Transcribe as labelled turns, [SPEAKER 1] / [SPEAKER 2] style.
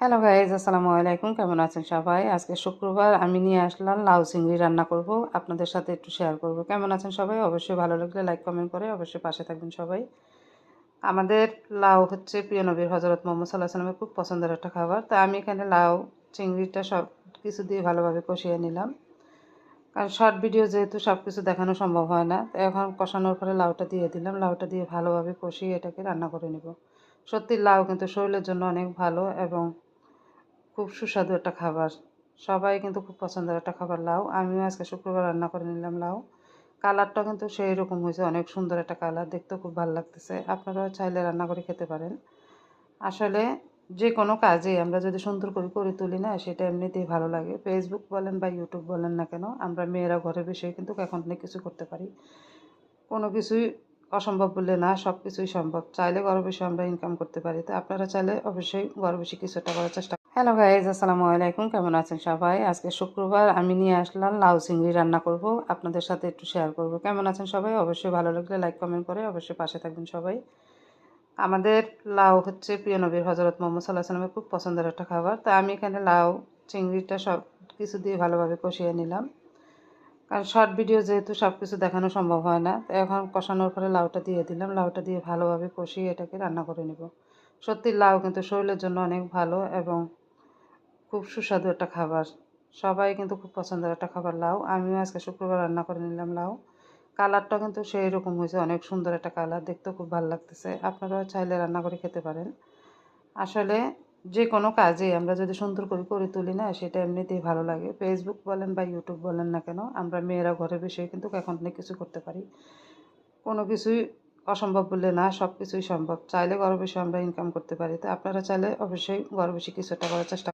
[SPEAKER 1] Hello guys, আসসালামু আলাইকুম। কেমন আছেন সবাই? আজকে শুক্রবার আমি নিয়ে আসলাম লাউ চিংড়ি রান্না করব, আপনাদের সাথে একটু শেয়ার করব। কেমন আছেন সবাই? অবশ্যই ভালো লাগলে লাইক কমেন্ট করে অবশ্যই পাশে থাকবেন সবাই। আমাদের লাউ হচ্ছে প্রিয় নবীর হজরত মুহাম্মদ সাল্লাল্লাহু আলাইহি ওয়াসাল্লামের খুব পছন্দের একটা খাবার। তো আমি এখানে লাউ চিংড়িটা সব কিছু দিয়ে ভালোভাবে কষিয়ে নিলাম, কারণ শর্ট ভিডিও যেহেতু সব কিছু দেখানো সম্ভব হয় না। তো এখন কষানোর পরে লাউটা দিয়ে দিলাম, লাউটা দিয়ে ভালোভাবে কষিয়ে এটাকে রান্না করে নেব। সত্যি লাউ কিন্তু শরীরের জন্য অনেক ভালো এবং খুব সুস্বাদু একটা খাবার। সবাই কিন্তু খুব পছন্দের একটা খাবার লাউ। আমিও আজকে শুক্রবার রান্না করে নিলাম লাউ। কালারটা কিন্তু সেই রকম হয়েছে, অনেক সুন্দর একটা কালার, দেখতেও খুব ভালো লাগতেছে। আপনারাও চাইলে রান্না করে খেতে পারেন। আসলে যে কোনো কাজে আমরা যদি সুন্দর করে করে তুলি না, সেটা এমনিতেই ভালো লাগে। ফেসবুক বলেন বা ইউটিউব বলেন না কেন, আমরা মেয়েরা ঘরে বসে কিন্তু এখন অনেক কিছু করতে পারি। কোনো কিছুই অসম্ভব বলে না, সব কিছুই সম্ভব। চাইলে ঘরে বসে আমরা ইনকাম করতে পারি। তো আপনারা চাইলে অবশ্যই ঘরে বসে কিছু একটা করার চেষ্টা। হ্যালো গাইজ, আসসালামু আলাইকুম। কেমন আছেন সবাই? আজকে শুক্রবার আমি নিয়ে আসলাম লাউ চিংড়ি রান্না করব, আপনাদের সাথে একটু শেয়ার করব। কেমন আছেন সবাই? অবশ্যই ভালো লাগলে লাইক কমেন্ট করে অবশ্যই পাশে থাকবেন সবাই। আমাদের লাউ হচ্ছে প্রিয় নবীর হজরত মুহাম্মদ সাল্লাল্লাহু আলাইহি ওয়াসাল্লামের খুব পছন্দের একটা খাবার। তো আমি এখানে লাউ চিংড়িটা সব কিছু দিয়ে ভালোভাবে কষিয়ে নিলাম, কারণ শর্ট ভিডিও যেহেতু সব কিছু দেখানো সম্ভব হয় না। তো এখন কষানোর পরে লাউটা দিয়ে দিলাম, লাউটা দিয়ে ভালোভাবে কষিয়ে এটাকে রান্না করে নেব। সত্যি লাউ কিন্তু শরীরের জন্য অনেক ভালো এবং খুব সুস্বাদু একটা খাবার। সবাই কিন্তু খুব পছন্দের একটা খাবার লাউ। আমিও আজকে শুক্রবার রান্না করে নিলাম লাউ। কালারটা কিন্তু সেই রকম হয়েছে, অনেক সুন্দর একটা কালার, দেখতেও খুব ভালো লাগতেছে। আপনারাও চাইলে রান্না করে খেতে পারেন। আসলে যে কোনো কাজে আমরা যদি সুন্দর করে করে তুলি না, সেটা এমনিতেই ভালো লাগে। ফেসবুক বলেন বা ইউটিউব বলেন না কেন, আমরা মেয়েরা ঘরে বসে কিন্তু এখন অনেক কিছু করতে পারি। কোনো কিছুই অসম্ভব বলে না, সব কিছুই সম্ভব। চাইলে ঘরে বসে আমরা ইনকাম করতে পারি। তো আপনারা চাইলে অবশ্যই ঘরে বসে কিছু একটা করার চেষ্টা